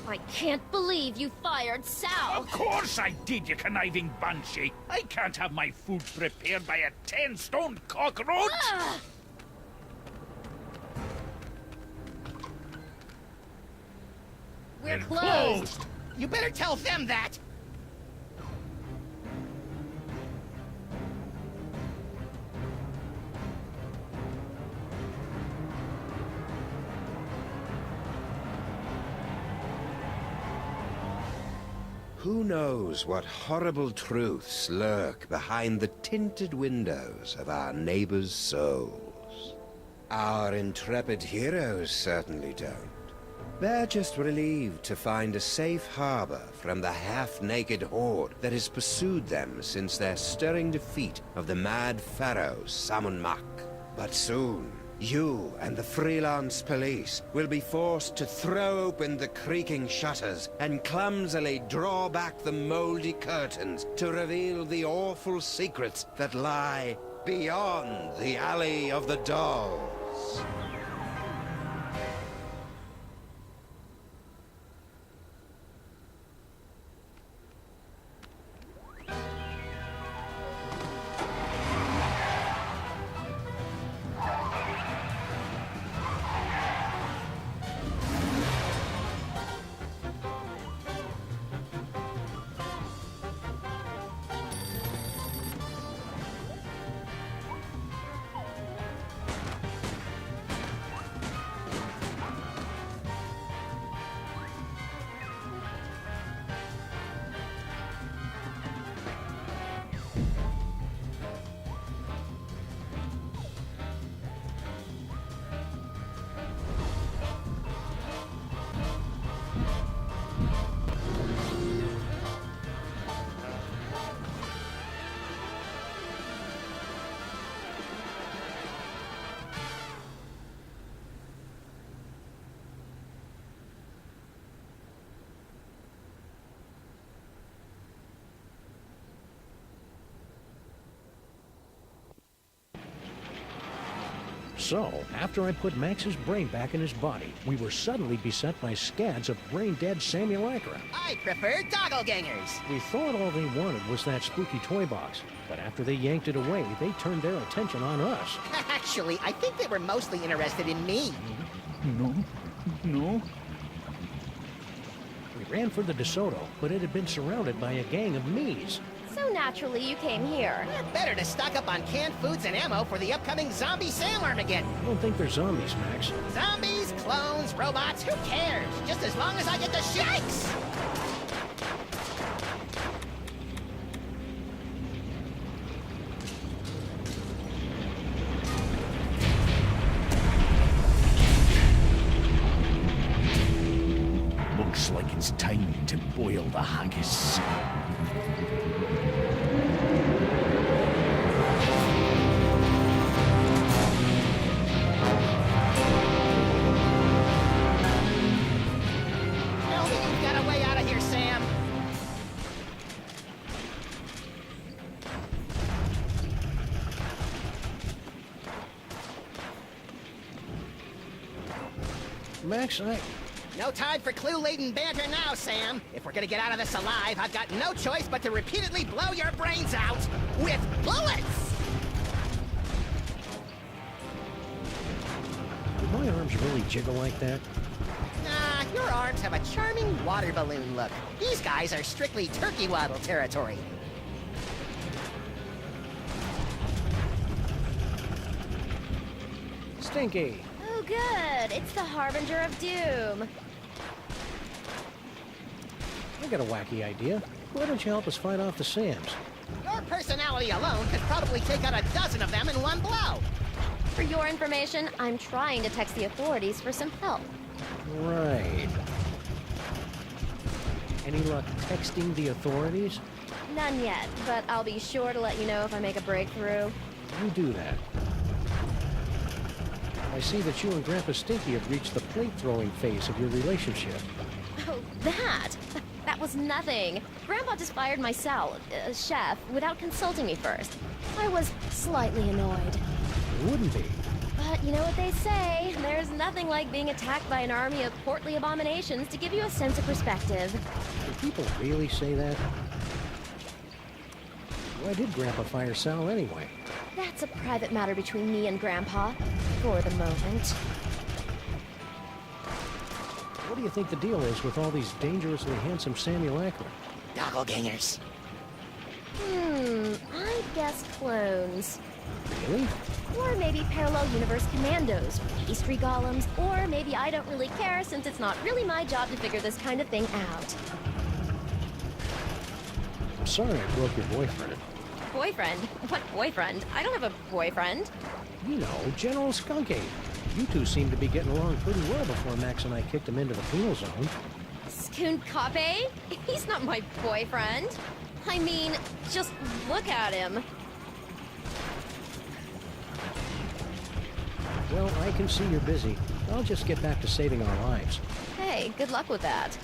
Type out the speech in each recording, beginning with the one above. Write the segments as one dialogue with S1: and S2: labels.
S1: I can't believe you fired Sal!
S2: Of course I did, you conniving banshee. I can't have my food prepared by a 10-stone cockroach!
S1: Ah! We're closed!
S3: You better tell them that!
S4: Who knows what horrible truths lurk behind the tinted windows of our neighbors' souls? Our intrepid heroes certainly don't. They're just relieved to find a safe harbor from the half-naked horde that has pursued them since their stirring defeat of the mad pharaoh Samun-Mak. But soon, you and the freelance police will be forced to throw open the creaking shutters and clumsily draw back the moldy curtains to reveal the awful secrets that lie beyond the Alley of the Dolls.
S5: So, after I put Max's brain back in his body, we were suddenly beset by scads of brain-dead simulacra.
S3: I prefer doppelgangers.
S5: We thought all they wanted was that spooky toy box, but after they yanked it away, they turned their attention on us.
S3: Actually, I think they were mostly interested in me.
S2: No.
S5: We ran for the DeSoto, but it had been surrounded by a gang of me's.
S1: So naturally you came here.
S3: Better to stock up on canned foods and ammo for the upcoming zombie Sam Armageddon.
S5: I don't think they're zombies, Max.
S3: Zombies, clones, robots, who cares? Just as long as I get the shakes!
S2: Looks like it's time to boil the haggis.
S3: You've got a way out of here, Sam.
S5: Max,
S3: No time for clue-laden banter now, Sam. If we're gonna get out of this alive, I've got no choice but to repeatedly blow your brains out with bullets!
S5: do my arms really jiggle like that?
S3: Nah, your arms have a charming water balloon look. These guys are strictly turkey waddle territory.
S5: Stinky!
S1: Oh good, it's the Harbinger of Doom.
S5: I got a wacky idea. Why don't you help us fight off the Sams?
S3: Your personality alone could probably take out a dozen of them in one blow.
S1: For your information, I'm trying to text the authorities for some help.
S5: Right. Any luck texting the authorities?
S1: None yet, but I'll be sure to let you know if I make a breakthrough.
S5: You do that. I see that you and Grandpa Stinky have reached the plate-throwing phase of your relationship.
S1: Oh, that? That was nothing. Grandpa just fired my chef, without consulting me first. I was slightly annoyed.
S5: You wouldn't be.
S1: But you know what they say, there's nothing like being attacked by an army of portly abominations to give you a sense of perspective.
S5: Do people really say that? Why did Grandpa fire Sal anyway?
S1: That's a private matter between me and Grandpa, for the moment.
S5: What do you think the deal is with all these dangerously handsome simulacra?
S3: Doppelgangers.
S1: I guess clones.
S5: Really?
S1: Or maybe parallel universe commandos, pastry golems, or maybe I don't really care since it's not really my job to figure this kind of thing out.
S5: I'm sorry I broke your boyfriend.
S1: Boyfriend? What boyfriend? I don't have a boyfriend.
S5: You know, General Skunkade. You two seemed to be getting along pretty well before Max and I kicked him into the penal zone.
S1: Skoonkape? He's not my boyfriend. I mean, just look at him.
S5: Well, I can see you're busy. I'll just get back to saving our lives.
S1: Hey, good luck with that.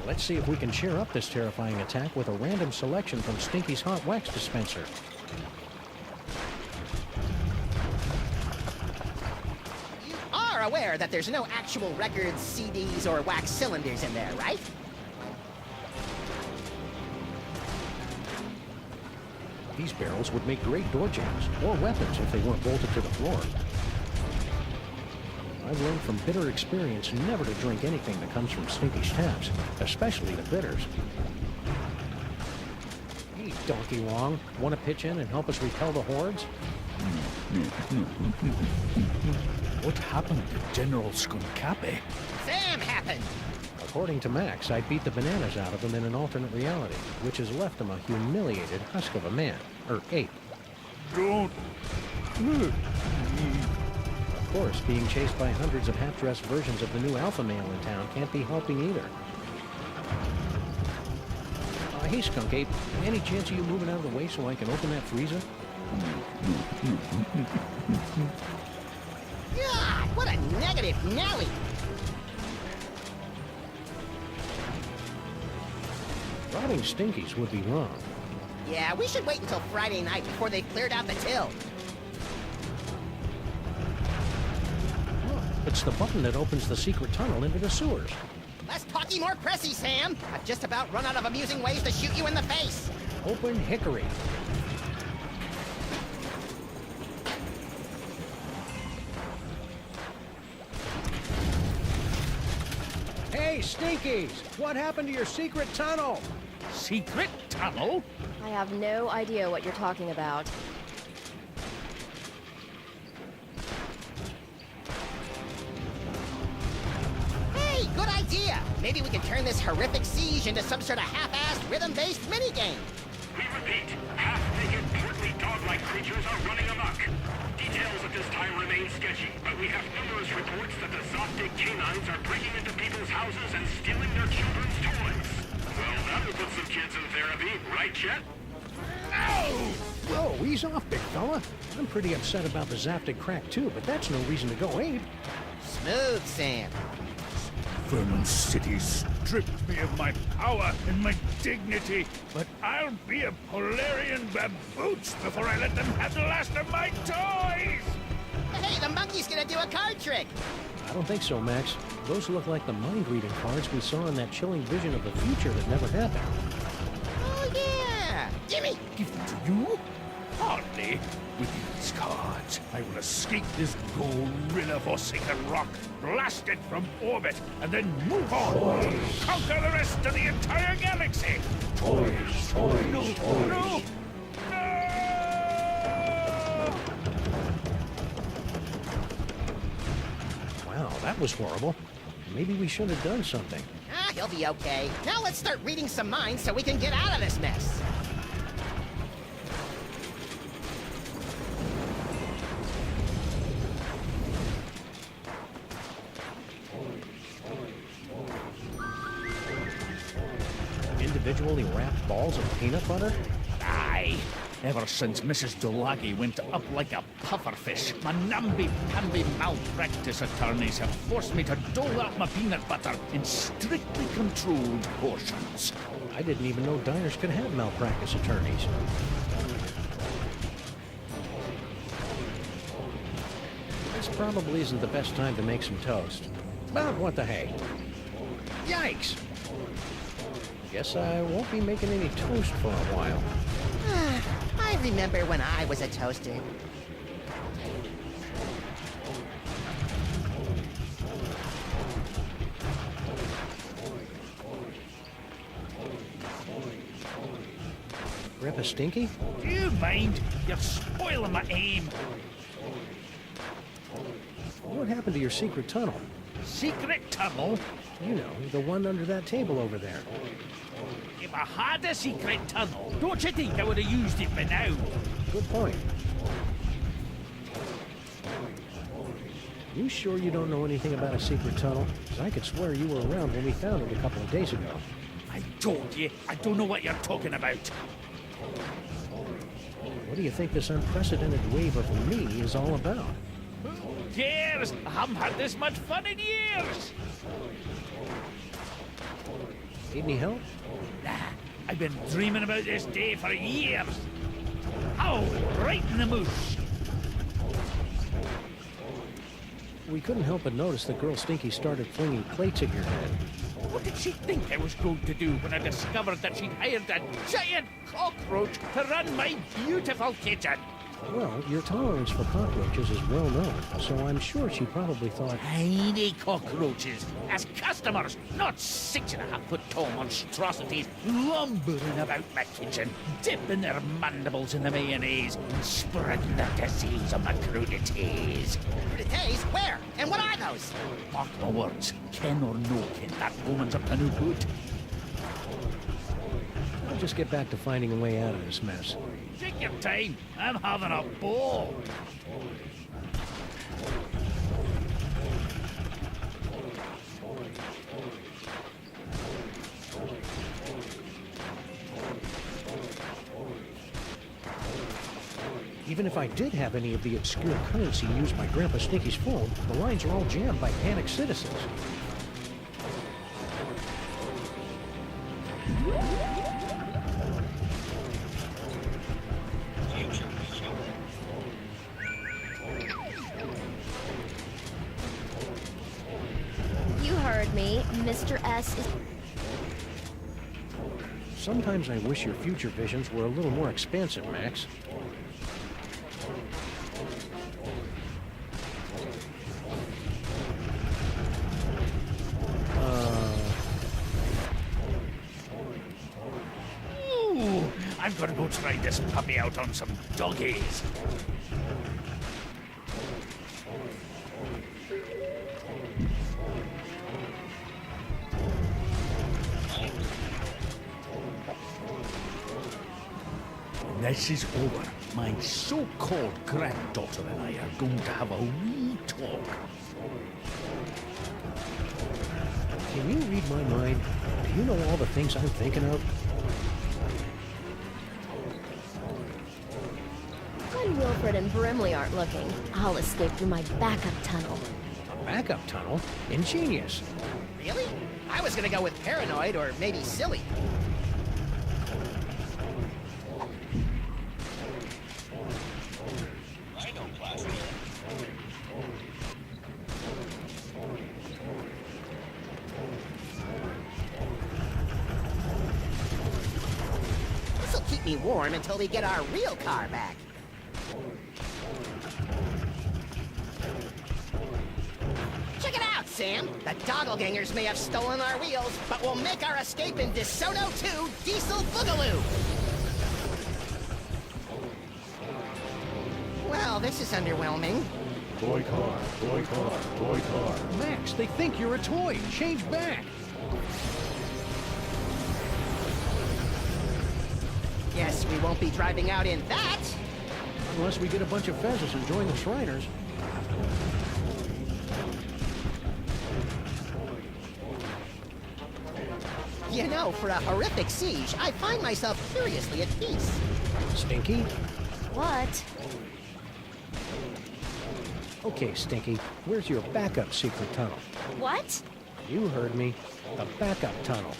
S5: Let's see if we can cheer up this terrifying attack with a random selection from Stinky's hot wax dispenser.
S3: You are aware that there's no actual records, CDs, or wax cylinders in there, right?
S5: These barrels would make great door jams, or weapons if they weren't bolted to the floor. I've learned from bitter experience never to drink anything that comes from Stinky's taps, especially the bitters. Hey, Donkey Wong, want to pitch in and help us repel the hordes?
S2: What happened to General Skunkkape?
S3: Sam happened!
S5: According to Max, I beat the bananas out of him in an alternate reality, which has left him a humiliated husk of a man, or ape.
S2: Don't.
S5: Of course, being chased by hundreds of half-dressed versions of the new alpha male in town can't be helping either. Hey, Skunk Ape, any chance of you moving out of the way so I can open that freezer?
S3: God, what a negative Nelly!
S5: Robbing Stinky's would be wrong.
S3: Yeah, we should wait until Friday night before they've cleared out the till.
S5: Look, it's the button that opens the secret tunnel into the sewers.
S3: Less talky, more pressy, Sam! I've just about run out of amusing ways to shoot you in the face!
S5: Open hickory. Hey, Stinkies! What happened to your secret tunnel?
S2: Secret tunnel?
S1: I have no idea what you're talking about.
S3: Hey, good idea! Maybe we can turn this horrific siege into some sort of half-assed, rhythm-based minigame.
S6: We repeat, half-naked, portly dog-like creatures are running amok. Details at this time remain sketchy, but we have numerous reports that the Zoptic canines are breaking into people's houses and stealing their children's toys. Well, that will put some kids in therapy, right, Chet?
S2: Ow!
S5: Whoa, ease off, big fella. I'm pretty upset about the Zaptic crack, too, but that's no reason to go ape.
S3: Smooth, Sam.
S2: Vermin City stripped me of my power and my dignity, but I'll be a Polarian babooch before I let them have the last of my toys!
S3: Hey, the monkey's gonna do a card trick!
S5: I don't think so, Max. Those look like the mind-reading cards we saw in that chilling vision of the future that never happened.
S3: Oh, yeah! Gimme!
S2: Give them to you? Hardly. With these cards, I will escape this gorilla-forsaken rock, blast it from orbit, and then move on. Conquer the rest of the entire galaxy.
S5: Toys, toys,
S2: No,
S5: toys.
S2: no, no!
S5: Wow, that was horrible. Maybe we should have done something.
S3: Ah, he'll be okay. Now let's start reading some minds so we can get out of this mess.
S5: Individually wrapped balls of peanut butter?
S2: Aye. Ever since Mrs. Dolagi went up like a pufferfish, my namby-pamby malpractice attorneys have forced me to dole out my peanut butter in strictly controlled portions.
S5: I didn't even know diners could have malpractice attorneys. probably isn't the best time to make some toast. But what the hey? Yikes! Guess I won't be making any toast for a while.
S3: I remember when I was a toaster.
S5: Grandpa Stinky?
S2: Do you mind? You're spoiling my aim.
S5: What happened to your secret tunnel?
S2: Secret tunnel?
S5: You know, the one under that table over there.
S2: If I had a secret tunnel, don't you think I would have used it by now?
S5: Good point. You sure you don't know anything about a secret tunnel? 'Cause I could swear you were around when we found it a couple of days ago.
S2: I told you, I don't know what you're talking about.
S5: What do you think this unprecedented wave of me is all about?
S2: Who cares? I haven't had this much fun in years.
S5: Need any help?
S2: Nah, I've been dreaming about this day for years. Oh, right in the moose.
S5: We couldn't help but notice the girl Stinky started flinging plates at your head.
S2: What did she think I was going to do when I discovered that she'd hired a giant cockroach to run my beautiful kitchen?
S5: Well, your tolerance for cockroaches is well known, so I'm sure she probably thought,
S2: Tiny cockroaches as customers, not 6.5-foot tall monstrosities lumbering about my kitchen, dipping their mandibles in the mayonnaise and spreading the disease on my crudities.
S3: Crudités? Where? And what are those?
S2: Mark my words, ken or no ken, that woman's up to no good.
S5: I'll just get back to finding a way out of this mess.
S2: Take your time, I'm having a ball.
S5: Even if I did have any of the obscure currency used by Grandpa Stinky's phone, the lines are all jammed by panicked citizens.
S1: You heard me. Mr. S is...
S5: Sometimes I wish your future visions were a little more expansive, Max.
S2: Ooh, I'm gonna go try this puppy out on some doggies. When this is over, my so-called granddaughter and I are going to have a wee talk.
S5: Can you read my mind? Do you know all the things I'm thinking of?
S1: When Wilfred and Brimley aren't looking, I'll escape through my backup tunnel.
S5: A backup tunnel? Ingenious.
S3: Really? I was gonna go with paranoid or maybe silly. This'll keep me warm until we get our real car back. Check it out, Sam. The doppelgangers may have stolen our wheels, but we'll make our escape in DeSoto 2 Diesel Boogaloo. Well, this is underwhelming.
S5: Toy car, toy car, toy car. Max, they think you're a toy. Change back.
S3: Guess we won't be driving out in that.
S5: Unless we get a bunch of pheasants and join the Shriners.
S3: You know, for a horrific siege, I find myself curiously at peace.
S5: Stinky?
S1: What?
S5: Okay, Stinky, where's your backup secret tunnel?
S1: What?
S5: You heard me. A backup tunnel.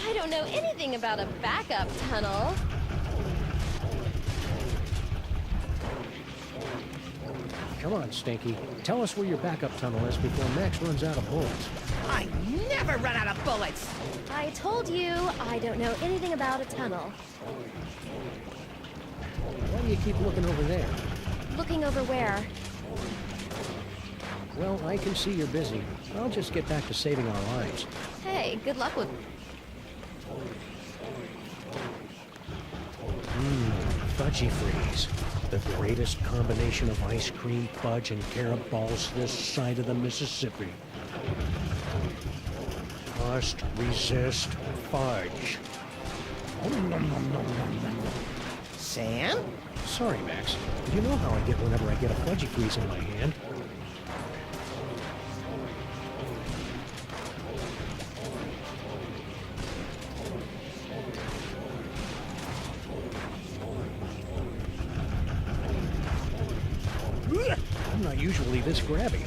S1: I don't know anything about a backup tunnel.
S5: Come on, Stinky. Tell us where your backup tunnel is before Max runs out of bullets.
S3: I never run out of bullets!
S1: I told you I don't know anything about a tunnel.
S5: Why do you keep looking over there?
S1: Looking over where?
S5: Well, I can see you're busy. I'll just get back to saving our lives.
S1: Hey, good luck with...
S5: Fudgy Freeze. The greatest combination of ice cream, fudge, and carob balls this side of the Mississippi. Must resist fudge.
S3: Sam?
S5: Sorry, Max. You know how I get whenever I get a Fudgy Freeze in my hand. I'm not usually this grabby.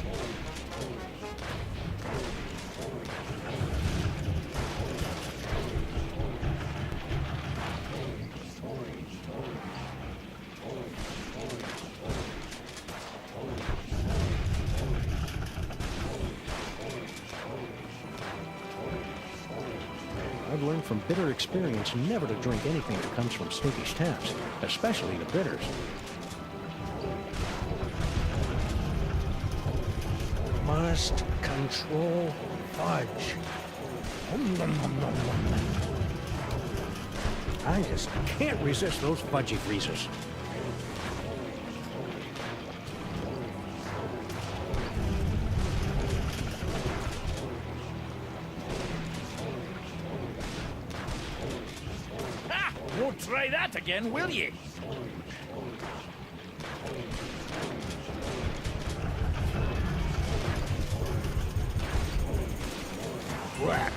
S5: I've learned from bitter experience never to drink anything that comes from Stinky's taps, especially the bitters. Must control fudge. I just can't resist those Fudgy Freezes.
S2: Ha! Won't try that again, will ye? Rat.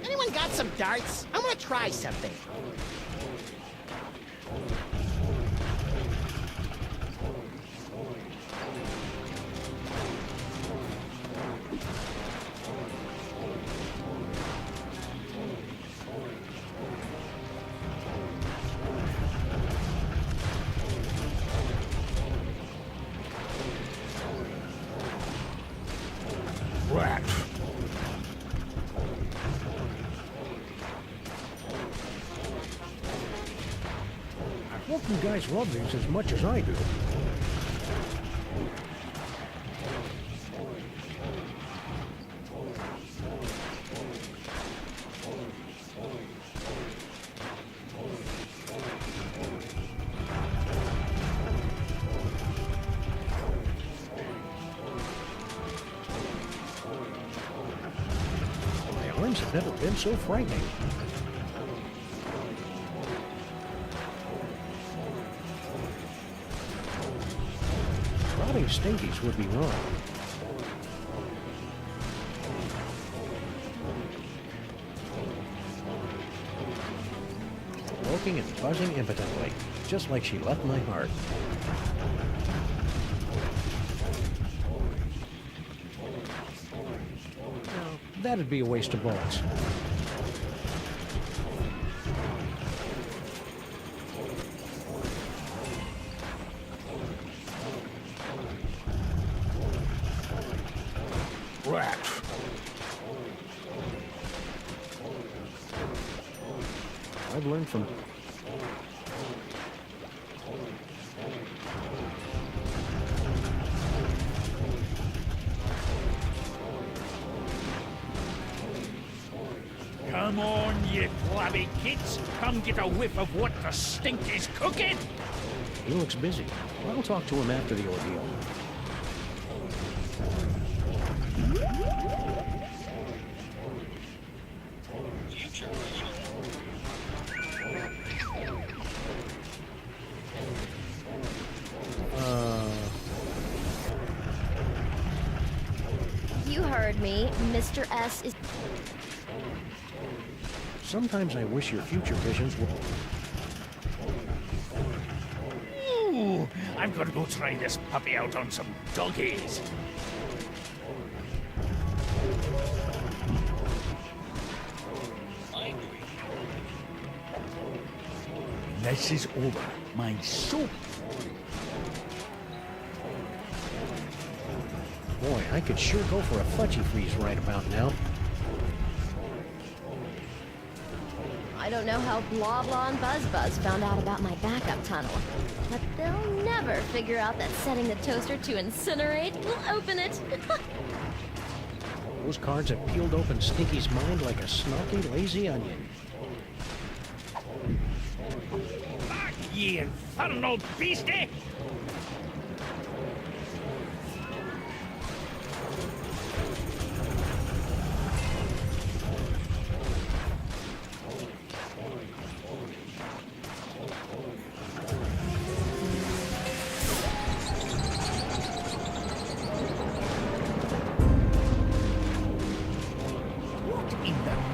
S3: Anyone got some darts? I want to try something.
S2: Rat.
S5: I hope you guys love these as much as I do. My arms have never been so frightening. Robbing Stinkies would be wrong. Smoking and buzzing impotently, just like she left my heart. No, that'd be a waste of bullets.
S2: Rat.
S5: I've learned from...
S2: Come on, ye flabby kids. Come get a whiff of what the stink is cooking.
S5: He looks busy. I'll talk to him after the ordeal.
S1: You heard me. Mr. S is...
S5: Sometimes I wish your future visions were...
S2: Ooh, I'm gonna go try this puppy out on some doggies. This is over. My soap.
S5: Boy, I could sure go for a fudgy freeze right about now.
S1: I don't know how Blah Blah and Buzz Buzz found out about my backup tunnel, but they'll never figure out that setting the toaster to incinerate will open it.
S5: Those cards have peeled open Stinky's mind like a snarky, lazy onion.
S2: Back, ye infernal beastie!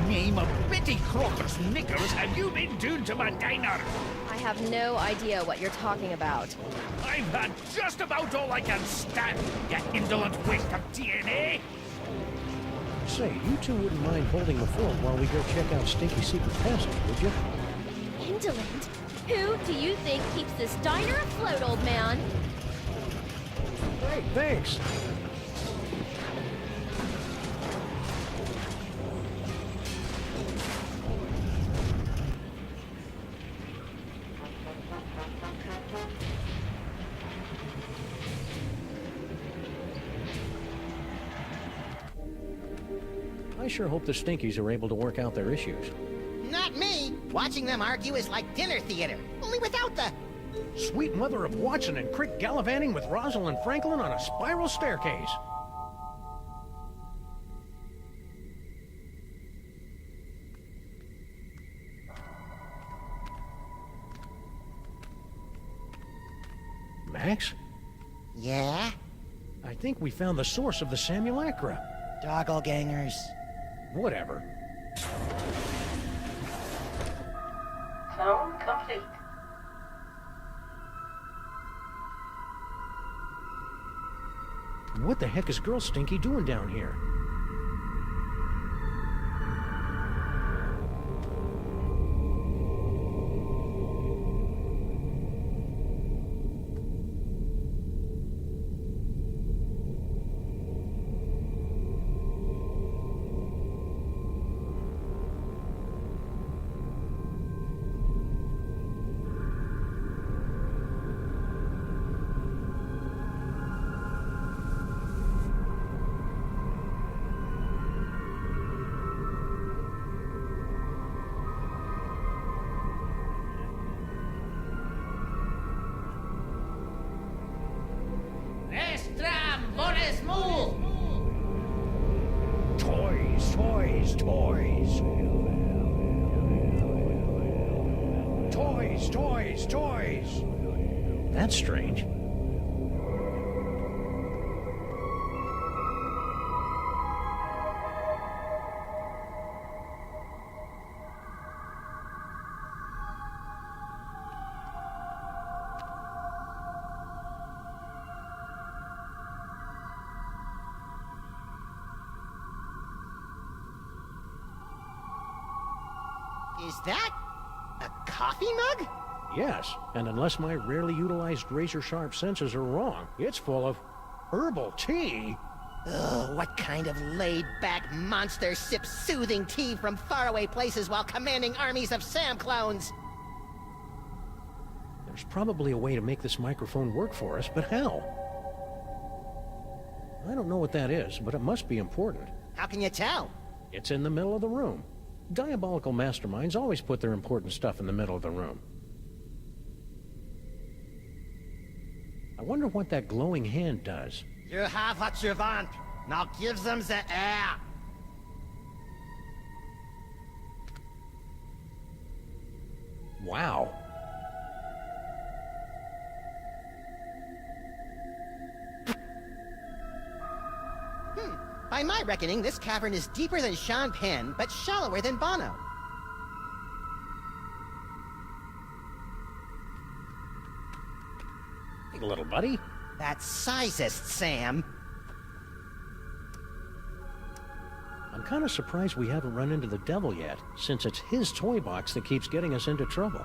S2: Name of Betty Crocker's knickers have you been doing to my diner?
S1: I have no idea what you're talking about.
S2: I've had just about all I can stand, you indolent waste of DNA!
S5: Say, you two wouldn't mind holding the fort while we go check out Stinky's secret passage, would you?
S1: Indolent? Who do you think keeps this diner afloat, old man?
S5: Great, thanks. I sure hope the Stinkies are able to work out their issues.
S3: Not me. Watching them argue is like dinner theater, only without the...
S5: Sweet mother of Watson and Crick gallivanting with Rosalind Franklin on a spiral staircase. Max?
S3: Yeah?
S5: I think we found the source of the simulacra.
S3: Doppelgangers.
S5: Whatever.
S7: Clone complete.
S5: What the heck is Girl Stinky doing down here?
S2: Toys, toys, toys. Toys, toys, toys.
S5: That's strange.
S3: Is that a coffee mug?
S5: Yes, and unless my rarely utilized razor-sharp senses are wrong, it's full of herbal tea.
S3: Ugh, what kind of laid-back monster sips soothing tea from faraway places while commanding armies of Sam clones?
S5: There's probably a way to make this microphone work for us, but how? I don't know what that is, but it must be important.
S3: How can you tell?
S5: It's in the middle of the room. Diabolical masterminds always put their important stuff in the middle of the room. I wonder what that glowing hand does.
S3: You have what you want. Now give them the air.
S5: Wow.
S3: By my reckoning, this cavern is deeper than Sean Penn, but shallower than Bono.
S5: Hey, little buddy.
S3: That's sizest, Sam.
S5: I'm kind of surprised we haven't run into the devil yet, since it's his toy box that keeps getting us into trouble.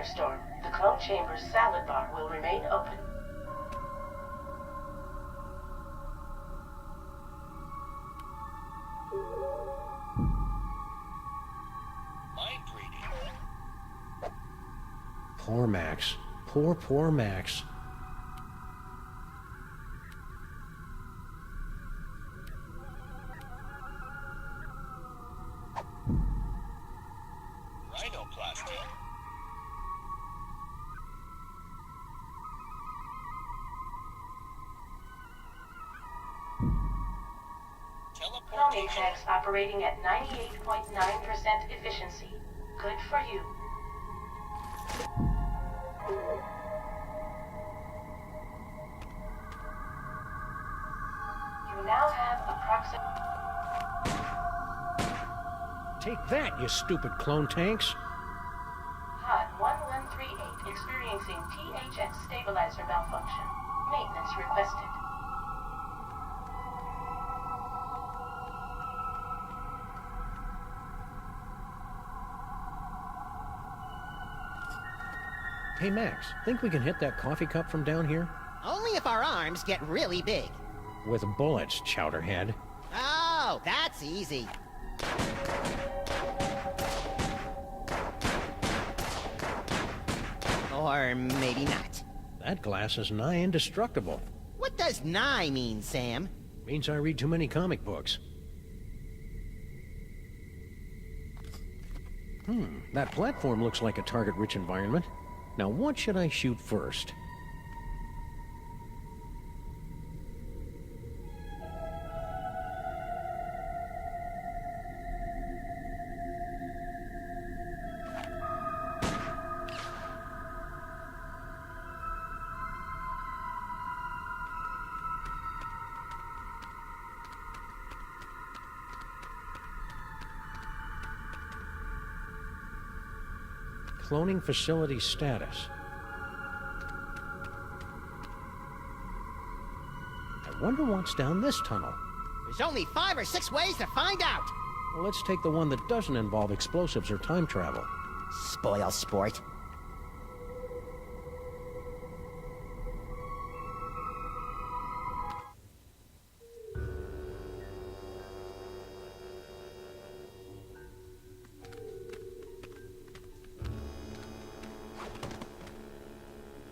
S7: firestorm, the Clone Chamber's salad bar will remain open.
S6: Mind reading.
S5: Poor Max. Poor Max.
S6: Rhinoplasty. Teleportation.
S7: Chromatex operating at 98.9% efficiency. Good for you. You now have
S5: Take that, you stupid clone tanks.
S7: HUD 1138 experiencing THX stabilizer malfunction. Maintenance requested.
S5: Hey, Max, think we can hit that coffee cup from down here?
S3: Only if our arms get really big.
S5: With bullets, Chowderhead.
S3: Oh, that's easy. Or maybe not.
S5: That glass is nigh indestructible.
S3: What does nigh mean, Sam?
S5: Means I read too many comic books. That platform looks like a target-rich environment. Now, what should I shoot first? Cloning facility status. I wonder what's down this tunnel.
S3: There's only 5 or 6 ways to find out.
S5: Well, let's take the one that doesn't involve explosives or time travel.
S3: Spoil sport.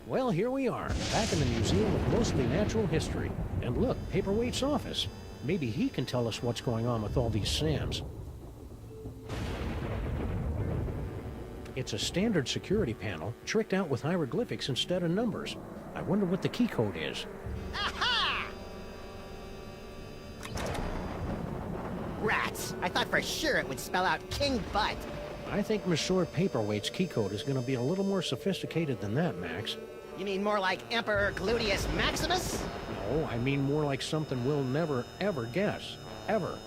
S5: Well, here we are, back in the Museum of Mostly Natural History. And look, Paperweight's office. Maybe he can tell us what's going on with all these SAMs. It's a standard security panel, tricked out with hieroglyphics instead of numbers. I wonder what the key code is.
S3: Aha! Rats! I thought for sure it would spell out King Butt.
S5: I think Monsieur Paperweight's key code is going to be a little more sophisticated than that, Max.
S3: You mean more like Emperor Gluteus Maximus?
S5: No, I mean more like something we'll never, ever guess. Ever.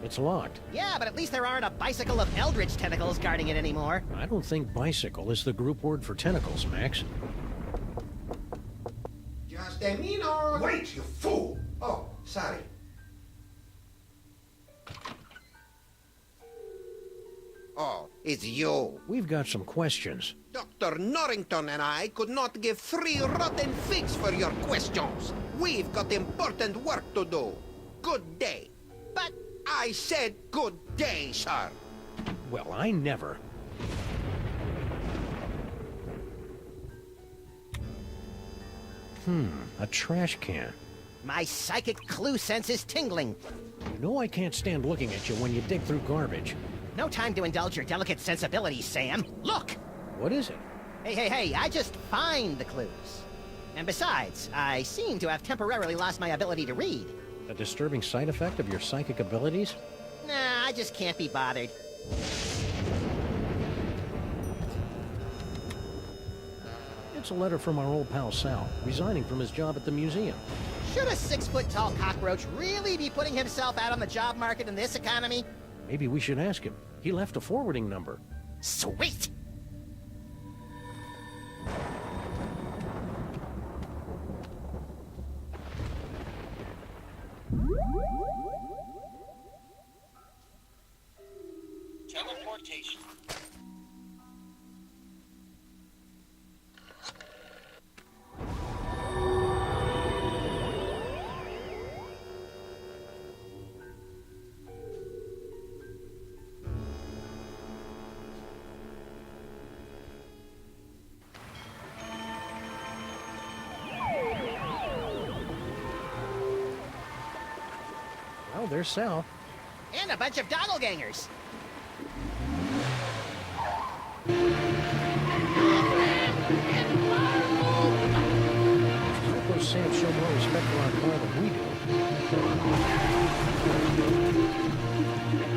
S5: It's locked.
S3: Yeah, but at least there aren't a bicycle of eldritch tentacles guarding it anymore.
S5: I don't think bicycle is the group word for tentacles, Max.
S4: Just a minute.
S2: Wait, you fool!
S4: Oh, sorry. Oh, it's you.
S5: We've got some questions.
S4: Dr. Norrington and I could not give 3 rotten figs for your questions. We've got important work to do. Good day.
S3: But
S4: I said good day, sir.
S5: Well, I never. A trash can.
S3: my psychic clue sense is tingling.
S5: You know I can't stand looking at you when you dig through garbage.
S3: No time to indulge your delicate sensibilities, Sam. Look!
S5: What is it?
S3: Hey, I just find the clues. And besides, I seem to have temporarily lost my ability to read.
S5: A disturbing side effect of your psychic abilities?
S3: Nah, I just can't be bothered.
S5: It's a letter from our old pal Sal, resigning from his job at the museum.
S3: Should a 6-foot-tall cockroach really be putting himself out on the job market in this economy?
S5: Maybe we should ask him. He left a forwarding number.
S3: Sweet!
S6: Teleportation.
S5: Oh, there's Sal.
S3: And a bunch of doppelgangers.
S5: I suppose Sam showed more respect for our car than we do.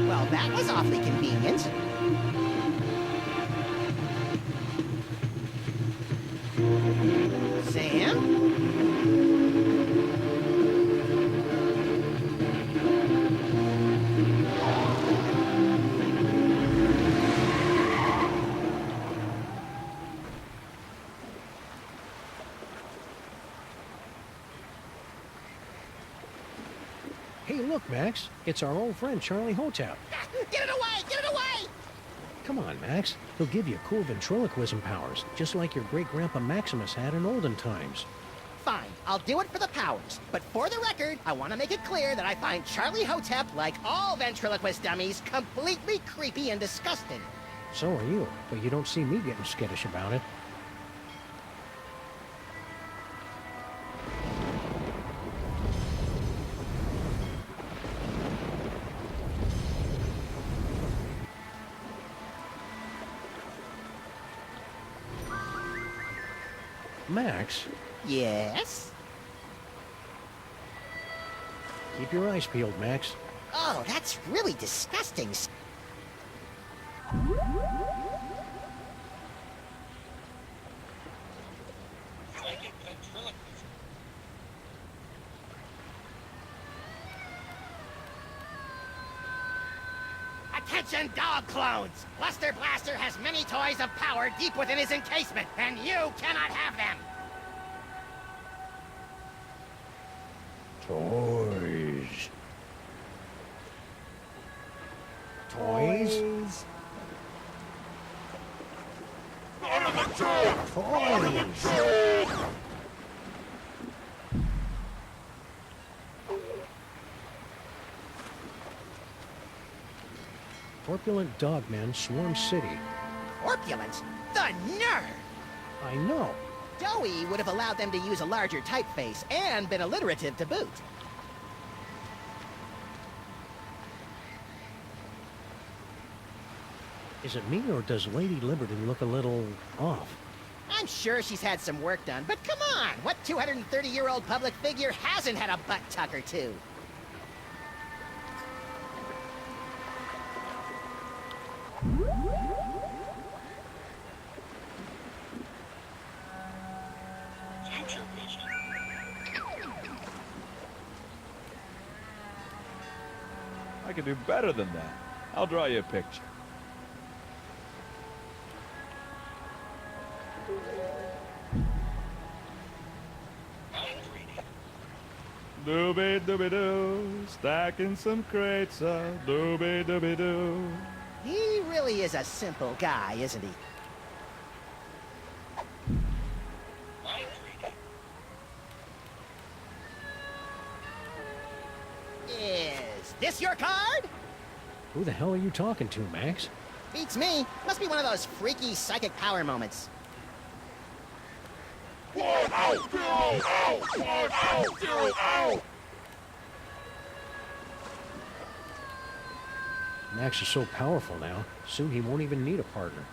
S3: Well, that was awfully convenient. Sam?
S5: Hey, look, Max. It's our old friend, Charlie Hotep.
S3: Get it away! Get it away!
S5: Come on, Max. He'll give you cool ventriloquism powers, just like your great-grandpa Maximus had in olden times.
S3: Fine, I'll do it for the powers. But for the record, I want to make it clear that I find Charlie Hotep, like all ventriloquist dummies, completely creepy and disgusting.
S5: So are you, but you don't see me getting skittish about it. Max,
S3: Yes?
S5: keep your eyes peeled, Max.
S3: Oh, that's really disgusting. Attention, dog clones! Buster Blaster has many toys of power deep within his encasement, and you cannot have them!
S5: Toys. Toys? Toys! Corpulent dogmen swarm city.
S3: Corpulence? The nerve!
S5: I know.
S3: Doughy would have allowed them to use a larger typeface and been alliterative to boot.
S5: Is it me, or does Lady Liberty look a little off?
S3: I'm sure she's had some work done, but come on! What 230-year-old public figure hasn't had a butt tuck or two?
S8: I can do better than that. I'll draw you a picture. Dooby dooby doo, stacking some crates up. Dooby dooby doo.
S3: He really is a simple guy, isn't he? Is this your card?
S5: Who the hell are you talking to, Max?
S3: Beats me. Must be one of those freaky psychic power moments.
S5: Max is so powerful now, soon he won't even need a partner.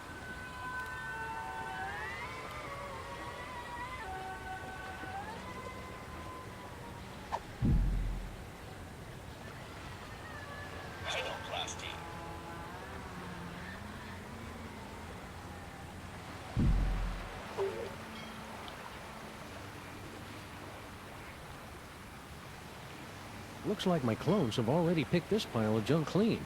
S5: Looks like my clones have already picked this pile of junk clean.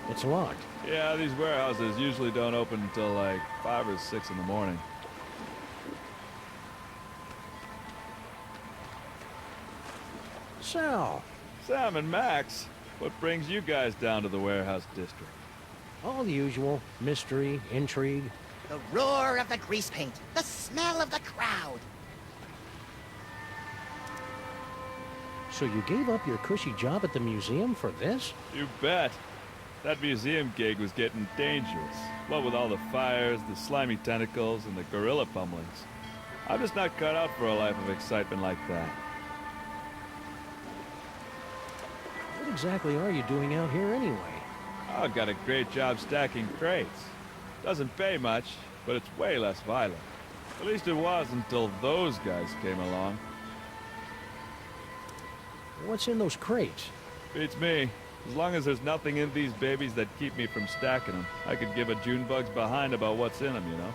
S5: It's locked.
S8: Yeah, these warehouses usually don't open until like 5 or 6 in the morning.
S5: Sal!
S8: Sam and Max, what brings you guys down to the warehouse district?
S5: All the usual. Mystery, intrigue.
S3: The roar of the grease paint, the smell of the crowd.
S5: So you gave up your cushy job at the museum for this?
S8: You bet. That museum gig was getting dangerous. What with all the fires, the slimy tentacles, and the gorilla pummelings. I'm just not cut out for a life of excitement like that.
S5: exactly are you doing out here anyway?
S8: I got a great job stacking crates. Doesn't pay much, but it's way less violent. At least it was until those guys came along.
S5: What's in those crates?
S8: Beats me. As long as there's nothing in these babies that keep me from stacking them, I could give a Junebug's behind about what's in them, you know?